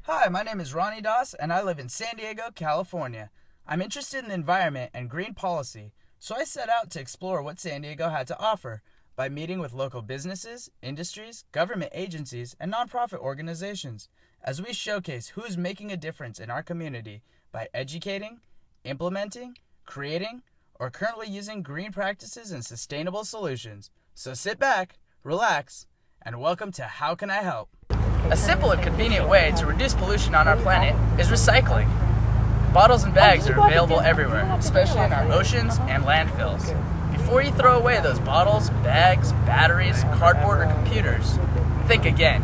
Hi, my name is Ronnie Doss, and I live in San Diego, California. I'm interested in the environment and green policy, so I set out to explore what San Diego had to offer by meeting with local businesses, industries, government agencies, and nonprofit organizations as we showcase who's making a difference in our community by educating, implementing, creating, or currently using green practices and sustainable solutions. So sit back, relax, and welcome to How Can I Help? A simple and convenient way to reduce pollution on our planet is recycling. Bottles and bags are available everywhere, especially in our oceans and landfills. Before you throw away those bottles, bags, batteries, cardboard, or computers, think again.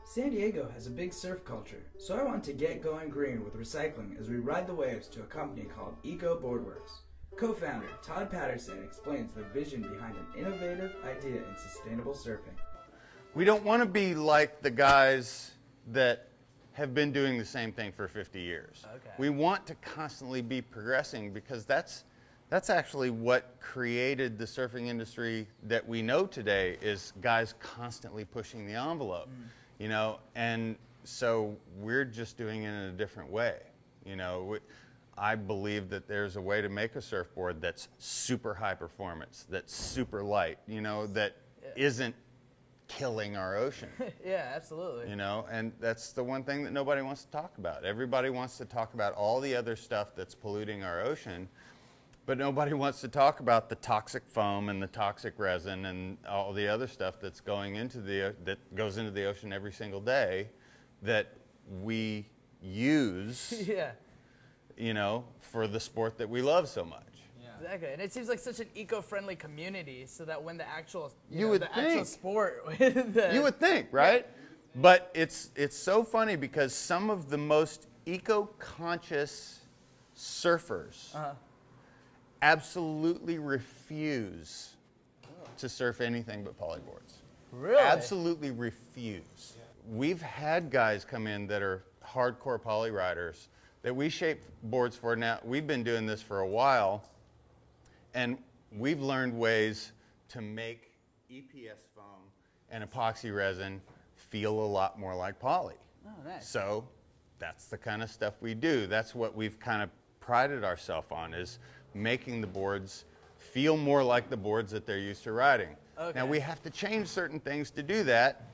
San Diego has a big surf culture, so I want to get going green with recycling as we ride the waves to a company called Eco BoardWorks. Co-founder Todd Patterson explains the vision behind an innovative idea in sustainable surfing. We don't want to be like the guys that have been doing the same thing for 50 years. Okay. We want to constantly be progressing because that's actually what created the surfing industry that we know today, is guys constantly pushing the envelope. You know, and so we're just doing it in a different way. You know, I believe that there's a way to make a surfboard that's super high performance, that's super light, you know, that isn't killing our ocean. Yeah, absolutely. You know, and that's the one thing that nobody wants to talk about. Everybody wants to talk about all the other stuff that's polluting our ocean, but nobody wants to talk about the toxic foam and the toxic resin and all the other stuff that's going into that goes into the ocean every single day that we use, you know, for the sport that we love so much. Exactly, and it seems like such an eco-friendly community, so that when the actual actual sport, you would think, right? But it's so funny because some of the most eco-conscious surfers absolutely refuse to surf anything but polyboards. Really? Absolutely refuse. Yeah. We've had guys come in that are hardcore poly riders that we shape boards for. Now, we've been doing this for a while, and we've learned ways to make EPS foam and epoxy resin feel a lot more like poly. Oh, nice. So that's the kind of stuff we do. That's what we've kind of prided ourselves on, is making the boards feel more like the boards that they're used to riding. Okay. Now, we have to change certain things to do that,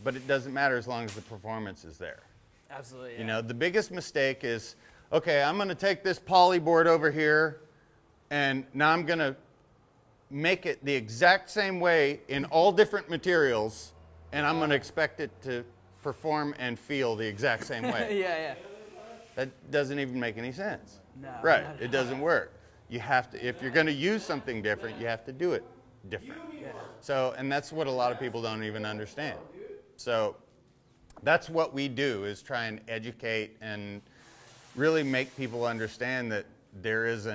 but it doesn't matter as long as the performance is there. Absolutely. Yeah. You know, the biggest mistake is, okay, I'm going to take this poly board over here, and now I'm going to make it the exact same way in all different materials, and I'm going to expect it to perform and feel the exact same way. Yeah. That doesn't even make any sense. No. Right, it doesn't work. You have to, if you're going to use something different, you have to do it different. Yeah. So, and that's what a lot of people don't even understand. So that's what we do, is try and educate and really make people understand that there's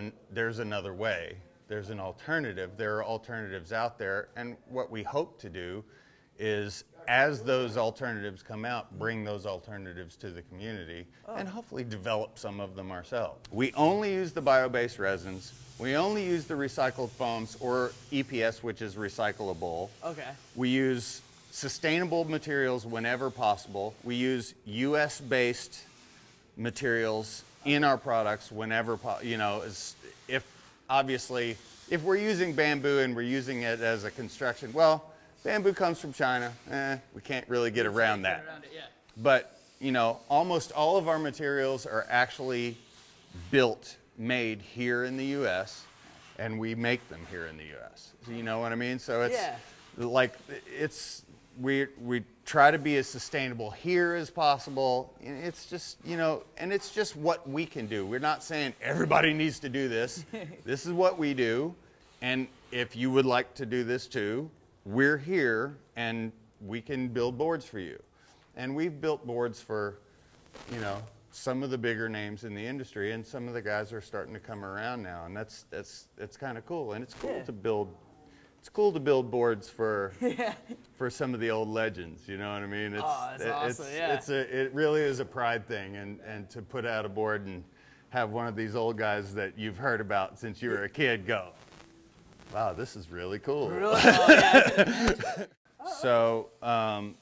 another way. There's an alternative. There are alternatives out there. And what we hope to do is, as those alternatives come out, bring those alternatives to the community and hopefully develop some of them ourselves. We only use the bio-based resins. We only use the recycled foams, or EPS, which is recyclable. Okay. We use sustainable materials whenever possible. We use US-based materials in our products whenever you know, obviously, if we're using bamboo and we're using it as a construction, well, bamboo comes from China. We can't really get around that. But, you know, almost all of our materials are actually made here in the U.S., and we make them here in the U.S. You know what I mean? So it's like, we try to be as sustainable here as possible. It's just, you know, and it's just what we can do. We're not saying everybody needs to do this. This is what we do. And if you would like to do this too, we're here and we can build boards for you. And we've built boards for, you know, some of the bigger names in the industry, and some of the guys are starting to come around now, and that's kind of cool. And it's cool to build. It's cool to build boards for for some of the old legends. You know what I mean? That's awesome. It really is a pride thing, and to put out a board and have one of these old guys that you've heard about since you were a kid go, wow, this is really cool. Really? Oh, yeah.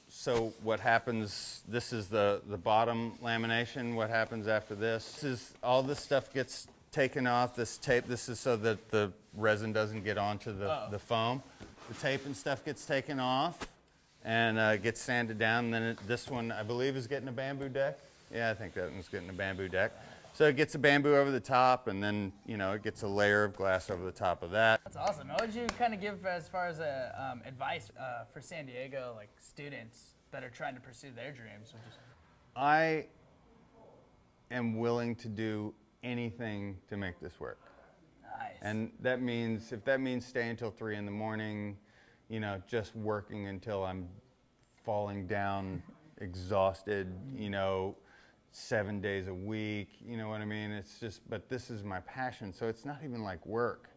So what happens, this is the bottom lamination. What happens after this is all this stuff gets taken off, this tape. This is so that the resin doesn't get onto the foam. The tape and stuff gets taken off and gets sanded down. And then this one, I believe, is getting a bamboo deck. Yeah, I think that one's getting a bamboo deck. So it gets a bamboo over the top, and then, you know, it gets a layer of glass over the top of that. That's awesome. What would you kind of give as far as advice for San Diego, like students that are trying to pursue their dreams? I am willing to do anything to make this work. Nice. And that means, if that means staying until 3 in the morning, you know, just working until I'm falling down, exhausted, you know, 7 days a week, you know what I mean? It's just, but this is my passion, so it's not even like work,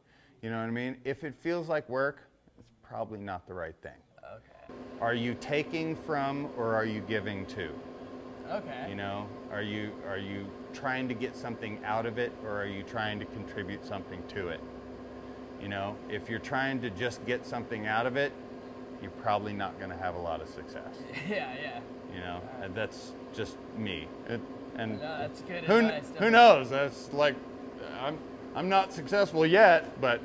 you know what I mean? If it feels like work, it's probably not the right thing. Okay. Are you taking from, or are you giving to? Okay. You know, are you trying to get something out of it, or are you trying to contribute something to it? You know, if you're trying to just get something out of it, you're probably not going to have a lot of success. Yeah, yeah. You know, and that's just me. And no, that's good who advice, who knows? That's like, I'm not successful yet, but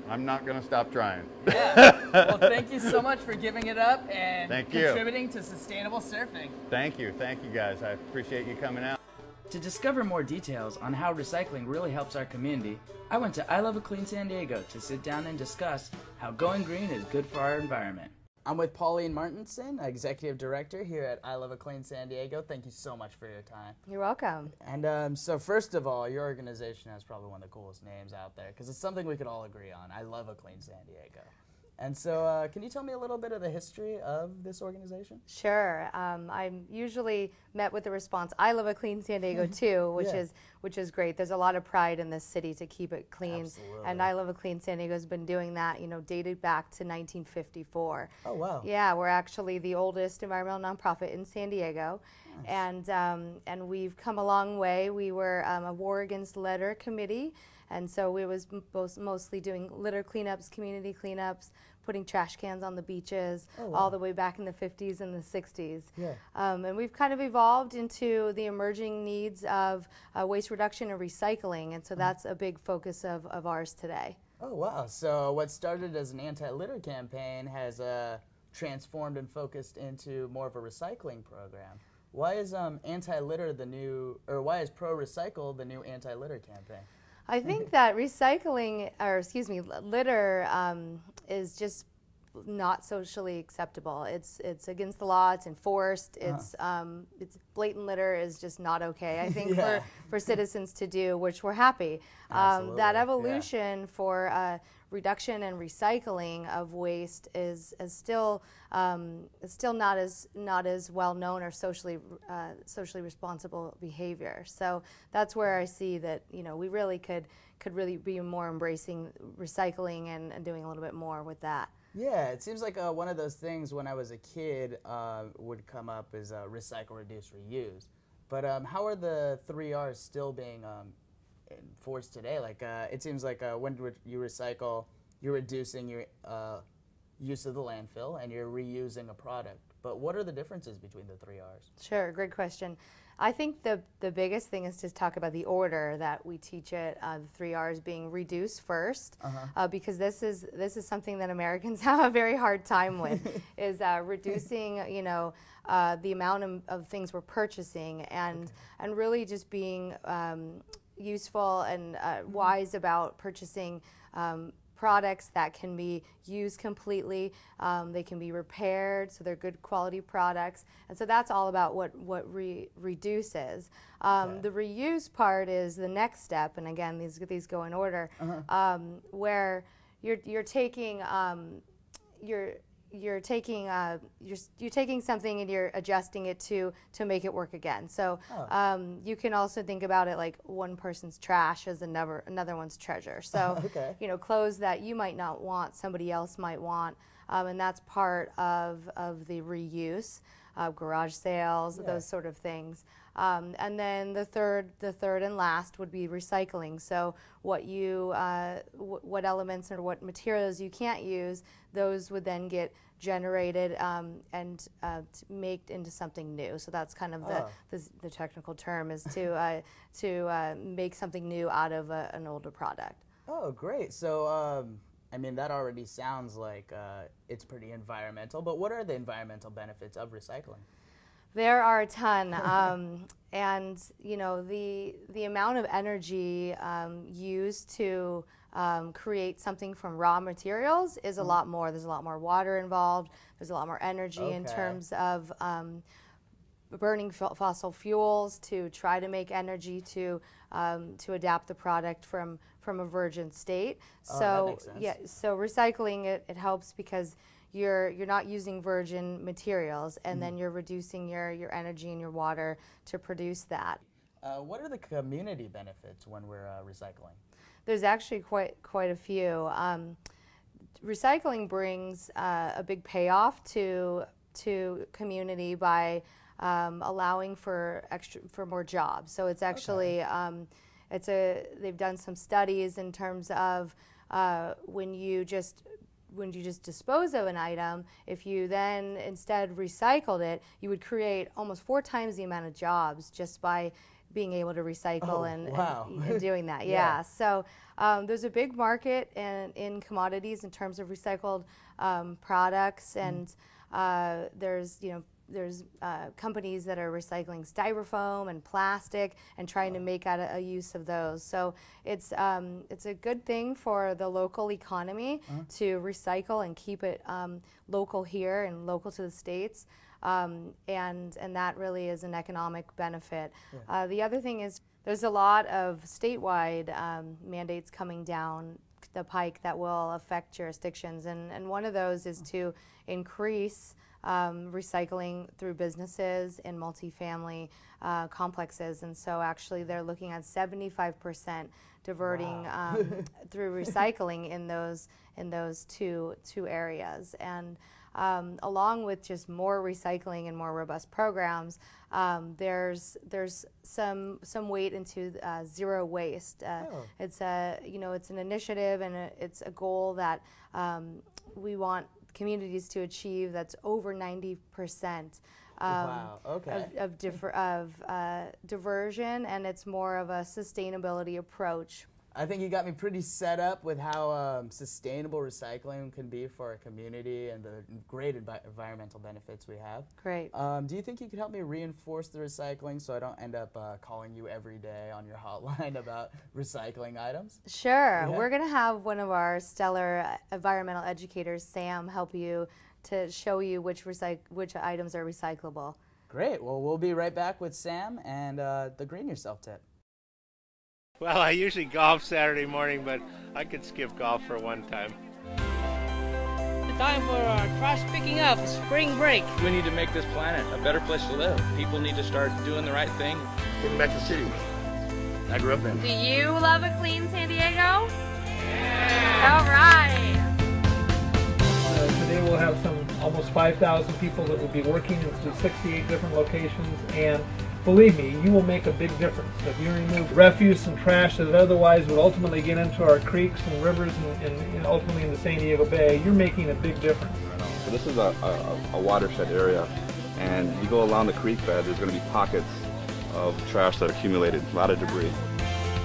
I'm not going to stop trying. Yeah. Well, thank you so much for giving it up and contributing to sustainable surfing. Thank you guys. I appreciate you coming out. To discover more details on how recycling really helps our community, I went to I Love a Clean San Diego to sit down and discuss how going green is good for our environment. I'm with Pauline Martinson, Executive Director here at I Love a Clean San Diego. Thank you so much for your time. You're welcome. And so first of all, your organization has probably one of the coolest names out there because it's something we could all agree on. I Love a Clean San Diego. And so can you tell me a little bit of the history of this organization? Sure. I'm usually met with the response, I love a clean San Diego too, which is great. There's a lot of pride in this city to keep it clean. Absolutely. And I Love a Clean San Diego has been doing that, you know, dated back to 1954. Oh, wow. Yeah, we're actually the oldest environmental nonprofit in San Diego. Nice. And we've come a long way. We were a War Against Litter committee. And so it was mostly doing litter cleanups, community cleanups, putting trash cans on the beaches, all the way back in the 50s and the 60s. Yeah. And we've kind of evolved into the emerging needs of waste reduction and recycling, and so that's a big focus of ours today. Oh, wow. So what started as an anti-litter campaign has transformed and focused into more of a recycling program. Why is anti-litter the new, or why is pro-recycle the new anti-litter campaign? I think that recycling, or excuse me, litter is just not socially acceptable. It's against the law. It's enforced. It's blatant litter is just not okay. I think for citizens to do, which we're happy. That evolution for reduction and recycling of waste is still not as well known or socially responsible behavior. So that's where I see that, you know, we really could really be more embracing recycling and doing a little bit more with that. Yeah, it seems like one of those things when I was a kid would come up is recycle, reduce, reuse. But how are the 3 R's still being enforced today? Like it seems like when you recycle, you're reducing your use of the landfill and you're reusing a product. But what are the differences between the 3 R's? Sure, great question. I think the biggest thing is to talk about the order that we teach it. The 3 R's being reduce first, because this is something that Americans have a very hard time with, is reducing, you know, the amount of things we're purchasing and really just being useful and wise about purchasing products that can be used completely. They can be repaired, so they're good quality products. And so that's all about what reduces. The reuse part is the next step, and again, these go in order, where you're taking you're taking you're taking something and you're adjusting it to make it work again. So you can also think about it like one person's trash is another one's treasure. So Okay. you know, clothes that you might not want, somebody else might want, and that's part of the reuse, garage sales, those sort of things. And then the third and last would be recycling. So what you what elements or what materials you can't use, those would then get generated and made into something new. So that's kind of the technical term, is to make something new out of an older product. Oh, great. So I mean, that already sounds like it's pretty environmental, but what are the environmental benefits of recycling? There are a ton, and you know, the amount of energy used to create something from raw materials is a lot more. There's a lot more water involved. There's a lot more energy in terms of burning fossil fuels to try to make energy to adapt the product from a virgin state. Oh, so that makes sense. yeah, so recycling it helps because you're not using virgin materials, and then you're reducing your energy and your water to produce that. What are the community benefits when we're recycling? There's actually quite a few. Recycling brings a big payoff to community by allowing for more jobs. So it's actually they've done some studies in terms of when you just dispose of an item, if you then instead recycled it, you would create almost 4 times the amount of jobs just by being able to recycle and doing that. Yeah. So there's a big market in commodities in terms of recycled products, and there's companies that are recycling styrofoam and plastic and trying to make out a use of those. So it's a good thing for the local economy to recycle and keep it local here and local to the states, and that really is an economic benefit. The other thing is there's a lot of statewide mandates coming down the pike that will affect jurisdictions, and one of those is to increase recycling through businesses in multifamily complexes, and so actually they're looking at 75% diverting through recycling in those two areas. And along with just more recycling and more robust programs, there's some weight into zero waste. It's it's an initiative, and it's a goal that we want communities to achieve. That's over 90% of diversion, and it's more of a sustainability approach. I think you got me pretty set up with how sustainable recycling can be for a community and the great environmental benefits we have. Great. Do you think you could help me reinforce the recycling so I don't end up calling you every day on your hotline about recycling items? Sure. Yeah. We're going to have one of our stellar environmental educators, Sam, help you to show you which items are recyclable. Great. Well, we'll be right back with Sam and the Green Yourself tip. Well, I usually golf Saturday morning, but I could skip golf for one time. The time for trash picking up, spring break. We need to make this planet a better place to live. People need to start doing the right thing. Getting back to the city I grew up in. Do you love a clean San Diego? Yeah! All right! Today we'll have almost 5,000 people that will be working in 68 different locations, and believe me, you will make a big difference. If you remove refuse and trash that otherwise would ultimately get into our creeks and rivers and ultimately in the San Diego Bay, you're making a big difference. So this is a watershed area, and you go along the creek bed, there's going to be pockets of trash that accumulated, a lot of debris.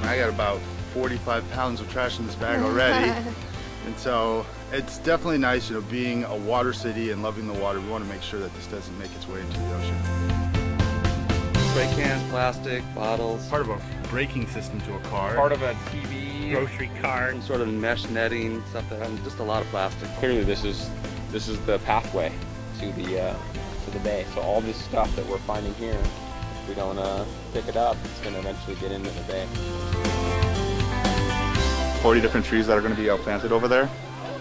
I got about 45 pounds of trash in this bag already, and so it's definitely nice, being a water city and loving the water. We want to make sure that this doesn't make its way into the ocean. Spray cans, plastic, bottles. Part of a braking system to a car. Part of a TV. Grocery cart. Some sort of mesh netting, stuff just a lot of plastic. Clearly this is the pathway to the bay. So all this stuff that we're finding here, if we don't pick it up, it's going to eventually get into the bay. 40 different trees that are going to be planted over there.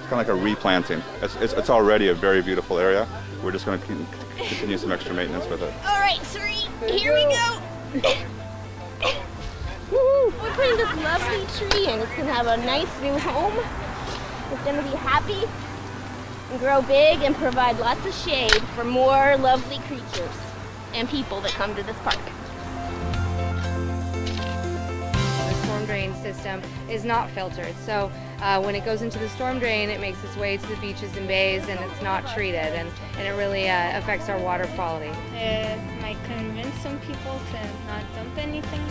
kind of like a replanting. It's already a very beautiful area. We're just going to continue some extra maintenance with it. All right, three, here we go. We're putting this lovely tree in. It's gonna have a nice new home. It's gonna be happy and grow big and provide lots of shade for more lovely creatures and people that come to this park. The storm drain system is not filtered, so when it goes into the storm drain, it makes its way to the beaches and bays, and it's not treated, and it really affects our water quality. It might convince some people to not dump anything.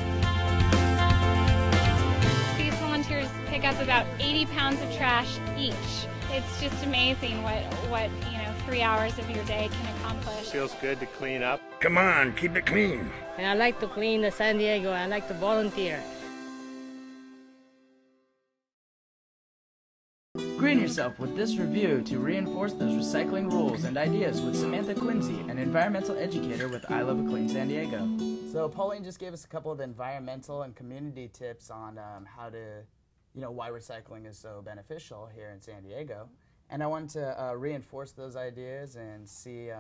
These volunteers pick up about 80 pounds of trash each. It's just amazing what 3 hours of your day can accomplish. Feels good to clean up. Come on, keep it clean. And I like to clean the San Diego. I like to volunteer. Green yourself with this review to reinforce those recycling rules and ideas with Samantha Quincy, an environmental educator with I Love a Clean San Diego. So Pauline just gave us a couple of environmental and community tips on how to, why recycling is so beneficial here in San Diego. And I wanted to reinforce those ideas and see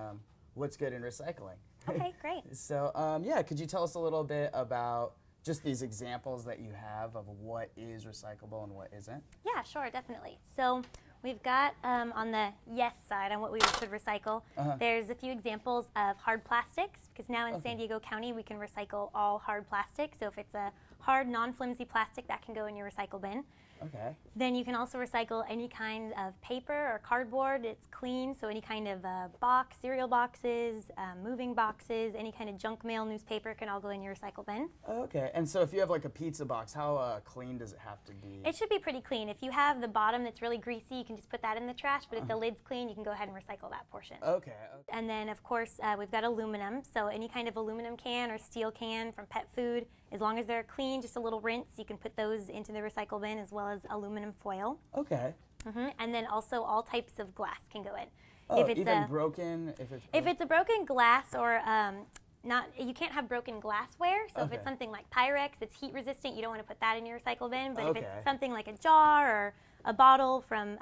what's good in recycling. Okay, great. So yeah, could you tell us a little bit about just these examples that you have of what is recyclable and what isn't? Yeah, sure, definitely. So we've got on the yes side, on what we should recycle, there's a few examples of hard plastics, because now in San Diego County we can recycle all hard plastic. So if it's a hard, non-flimsy plastic, that can go in your recycle bin. Okay. Then you can also recycle any kind of paper or cardboard. It's clean, so any kind of box, cereal boxes, moving boxes, any kind of junk mail, newspaper can all go in your recycle bin. Okay, and so if you have like a pizza box, how clean does it have to be? It should be pretty clean. If you have the bottom that's really greasy, you can just put that in the trash, but if the lid's clean, you can go ahead and recycle that portion. Okay. And then, of course, we've got aluminum, so any kind of aluminum can or steel can from pet food, as long as they're clean, just a little rinse, you can put those into the recycle bin, as well as aluminum foil. Okay. And then also all types of glass can go in. Oh, if it's even broken? If it's a broken glass or you can't have broken glassware, so if it's something like Pyrex, it's heat resistant, you don't want to put that in your recycle bin, but if it's something like a jar or a bottle from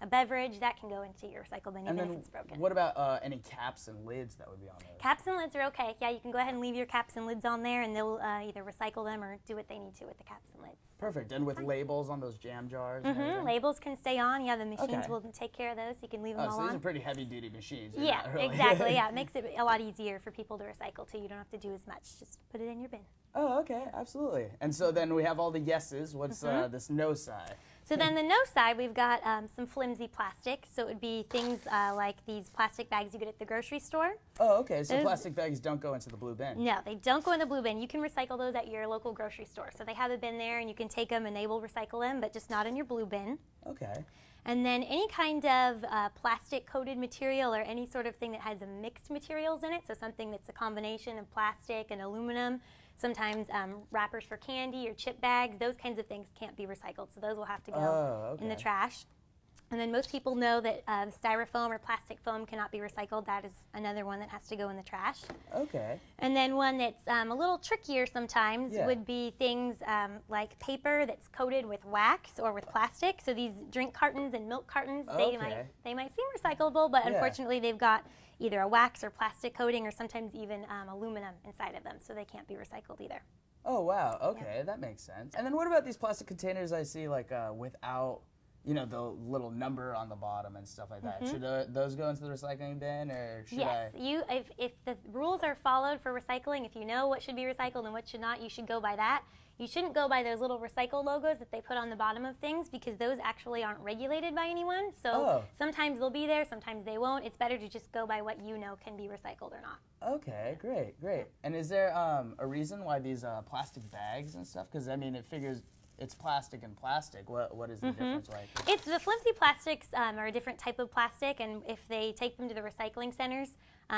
a beverage, that can go into your recycle bin, even if it's broken. What about any caps and lids that would be on those? Caps and lids are okay. Yeah, you can go ahead and leave your caps and lids on there, and they'll either recycle them or do what they need to with the caps and lids. Perfect. And with labels on those jam jars? Labels can stay on. Yeah, the machines will take care of those. You can leave them all so on. these are pretty heavy-duty machines. Yeah, exactly. Yeah, it makes it a lot easier for people to recycle, too. You don't have to do as much. Just put it in your bin. Oh, okay. Absolutely. And so then we have all the yeses. What's this no side? So then the no side, we've got some flimsy plastic. So it would be things like these plastic bags you get at the grocery store. Oh, okay. So plastic bags don't go into the blue bin. No, they don't go in the blue bin. You can recycle those at your local grocery store. So they have a bin there, and you can take them, and they will recycle them, but just not in your blue bin. Okay. And then any kind of plastic-coated material or any sort of thing that has mixed materials in it, so something that's a combination of plastic and aluminum, sometimes wrappers for candy or chip bags, those kinds of things can't be recycled, so those will have to go in the trash. And then most people know that styrofoam or plastic foam cannot be recycled. That is another one that has to go in the trash. Okay. And then one that's a little trickier sometimes would be things like paper that's coated with wax or with plastic. So these drink cartons and milk cartons, they might seem recyclable, but unfortunately they've got either a wax or plastic coating or sometimes even aluminum inside of them, so they can't be recycled either. Oh, wow. Okay, that makes sense. And then what about these plastic containers I see like without the little number on the bottom and stuff like that? Should those go into the recycling bin, or should I? Yes, if the rules are followed for recycling, if you know what should be recycled and what should not, you should go by that. You shouldn't go by those little recycle logos that they put on the bottom of things, because those actually aren't regulated by anyone. So sometimes they'll be there, sometimes they won't. It's better to just go by what you know can be recycled or not. Okay, great. And is there a reason why these plastic bags and stuff? Because, I mean, it figures it's plastic and plastic. What is the difference like? It's the flimsy plastics are a different type of plastic, and if they take them to the recycling centers,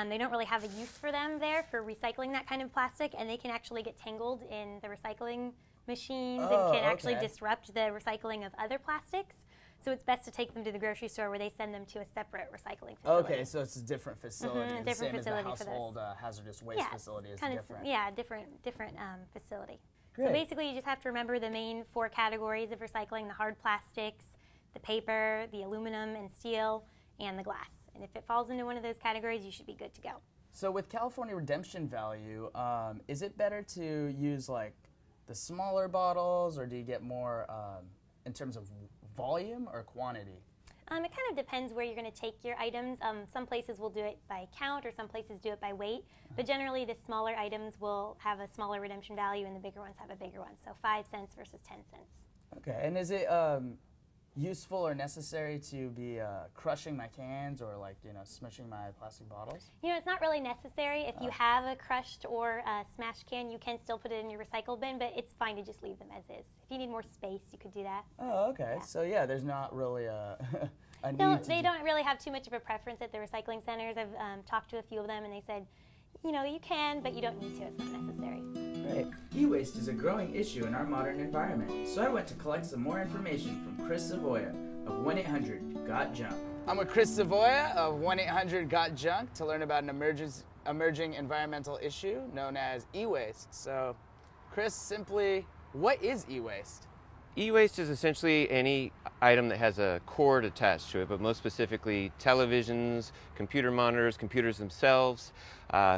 they don't really have a use for them there for recycling that kind of plastic, and they can actually get tangled in the recycling machines and can actually disrupt the recycling of other plastics. So it's best to take them to the grocery store, where they send them to a separate recycling facility. Okay, so it's a different facility. A different facility as the household hazardous waste facility is different. Yeah, different facility. Great. So basically, you just have to remember the main 4 categories of recycling: the hard plastics, the paper, the aluminum and steel, and the glass. And if it falls into one of those categories, you should be good to go. So with California redemption value, is it better to use like the smaller bottles, or do you get more in terms of volume or quantity? It kind of depends where you're going to take your items. Some places will do it by count, or some places do it by weight. But generally, the smaller items will have a smaller redemption value, and the bigger ones have a bigger one. So 5 cents versus 10 cents. Okay, and is it useful or necessary to be crushing my cans or like, smushing my plastic bottles? It's not really necessary. If you have a crushed or smashed can, you can still put it in your recycle bin, but it's fine to just leave them as is. If you need more space, you could do that. Oh, okay. Yeah. So yeah, there's not really a need No, they don't really have too much of a preference at the recycling centers. I've talked to a few of them, and they said, you can, but you don't need to. It's not necessary. Right. E-waste is a growing issue in our modern environment, so I went to collect some more information from Chris Savoya of 1-800-GOT-JUNK. I'm with Chris Savoya of 1-800-GOT-JUNK to learn about an emerging environmental issue known as e-waste. So, Chris, simply, what is e-waste? E-waste is essentially any item that has a cord attached to it, but most specifically televisions, computer monitors, computers themselves,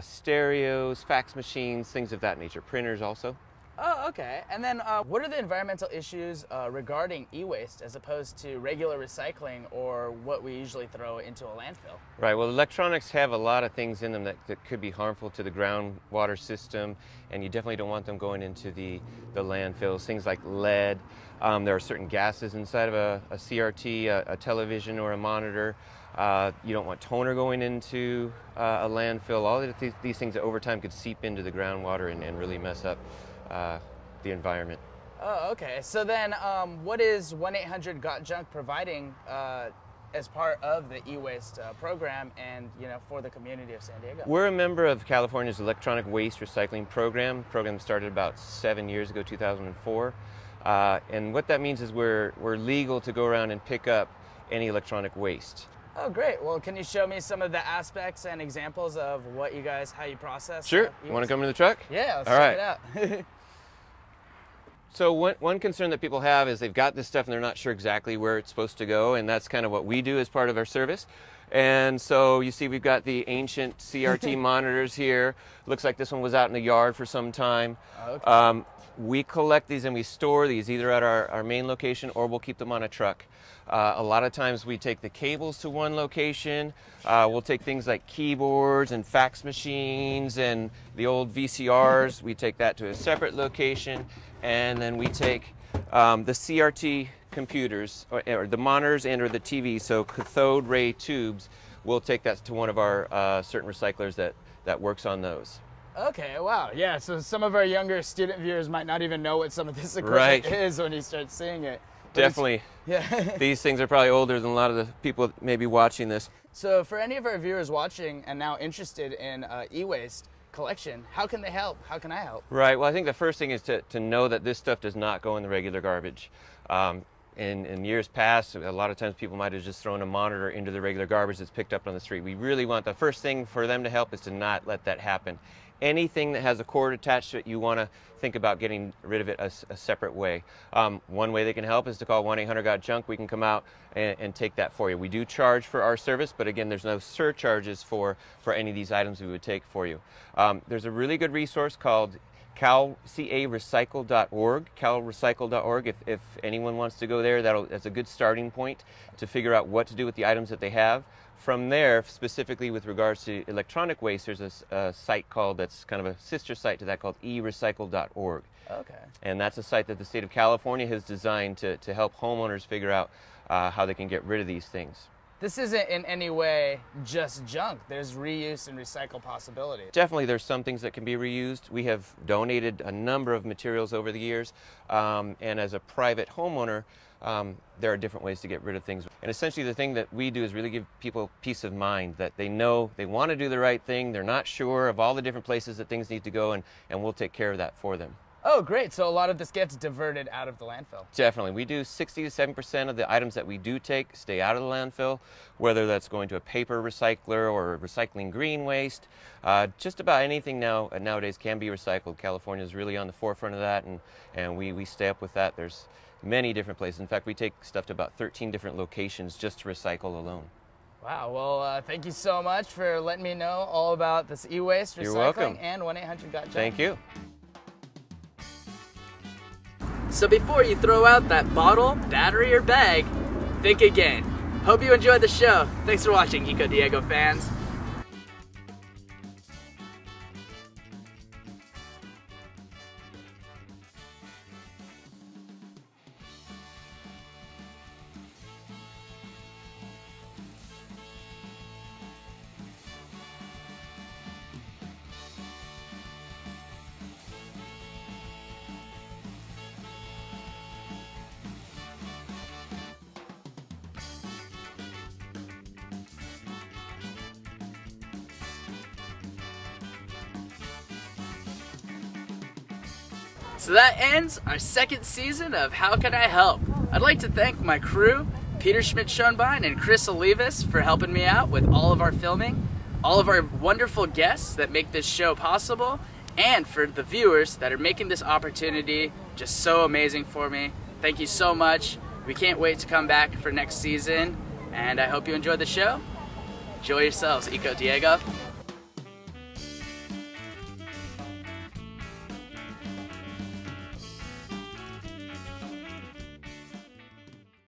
stereos, fax machines, things of that nature, printers also. Oh, okay. And then what are the environmental issues regarding e-waste as opposed to regular recycling or what we usually throw into a landfill? Right, well, electronics have a lot of things in them that could be harmful to the groundwater system, and you definitely don't want them going into the landfills. Things like lead. There are certain gases inside of a CRT, a television, or a monitor. You don't want toner going into a landfill. All of these things that over time could seep into the groundwater and really mess up the environment. Oh, okay. So then what is 1-800-GOT-JUNK providing as part of the e-waste program and, for the community of San Diego? We're a member of California's electronic waste recycling program. The program started about 7 years ago, 2004. And what that means is we're legal to go around and pick up any electronic waste. Oh, great. Well, can you show me some of the aspects and examples of how you process? Sure. You want to come to the truck? Yeah, let's All check right. it out. So one concern that people have is they've got this stuff and they're not sure exactly where it's supposed to go, and that's kind of what we do as part of our service. And so you see we've got the ancient CRT monitors here. Looks like this one was out in the yard for some time. Okay. We collect these and we store these either at our main location or we'll keep them on a truck. A lot of times we take the cables to one location. We'll take things like keyboards and fax machines and the old VCRs. We take that to a separate location, and then we take the CRT computers or the monitors and or the TV, so cathode ray tubes. We'll take that to one of our certain recyclers that works on those. Okay, wow, yeah, so some of our younger student viewers might not even know what some of this equipment is when you start seeing it. But definitely. Yeah. These things are probably older than a lot of the people maybe watching this. So for any of our viewers watching and now interested in e-waste collection, how can they help? How can I help? Right, well, I think the first thing is to know that this stuff does not go in the regular garbage. In years past, a lot of times people might have just thrown a monitor into the regular garbage that's picked up on the street. We really want the first thing for them to help is to not let that happen. Anything that has a cord attached to it, you want to think about getting rid of it a separate way. One way they can help is to call 1-800-GOT-JUNK. We can come out and take that for you. We do charge for our service, but again, there's no surcharges for any of these items we would take for you. There's a really good resource called carecycle.org, calrecycle.org. If anyone wants to go there, that's a good starting point to figure out what to do with the items that they have. From there, specifically with regards to electronic waste, there's a site that's kind of a sister site to that called erecycle.org. Okay. And that's a site that the state of California has designed to help homeowners figure out how they can get rid of these things. This isn't in any way just junk. There's reuse and recycle possibilities. Definitely there's some things that can be reused. We have donated a number of materials over the years, and as a private homeowner, there are different ways to get rid of things. And essentially the thing that we do is really give people peace of mind that they know they want to do the right thing, they're not sure of all the different places that things need to go, and we'll take care of that for them. Oh, great. So a lot of this gets diverted out of the landfill. Definitely. We do 60 to 70% of the items that we do take stay out of the landfill, whether that's going to a paper recycler or recycling green waste. Just about anything nowadays can be recycled. California is really on the forefront of that, and we stay up with that. There's many different places. In fact, we take stuff to about 13 different locations just to recycle alone. Wow, well, thank you so much for letting me know all about this e-waste You're recycling welcome. and 1-800-GOT-JOB. Thank you. So before you throw out that bottle, battery, or bag, think again. Hope you enjoyed the show. Thanks for watching, Eco Diego fans. So that ends our second season of How Can I Help? I'd like to thank my crew, Peter Schmidt-Schoenbein and Chris Olivas, for helping me out with all of our filming, all of our wonderful guests that make this show possible, and for the viewers that are making this opportunity just so amazing for me. Thank you so much. We can't wait to come back for next season, and I hope you enjoyed the show. Enjoy yourselves, Eco Diego.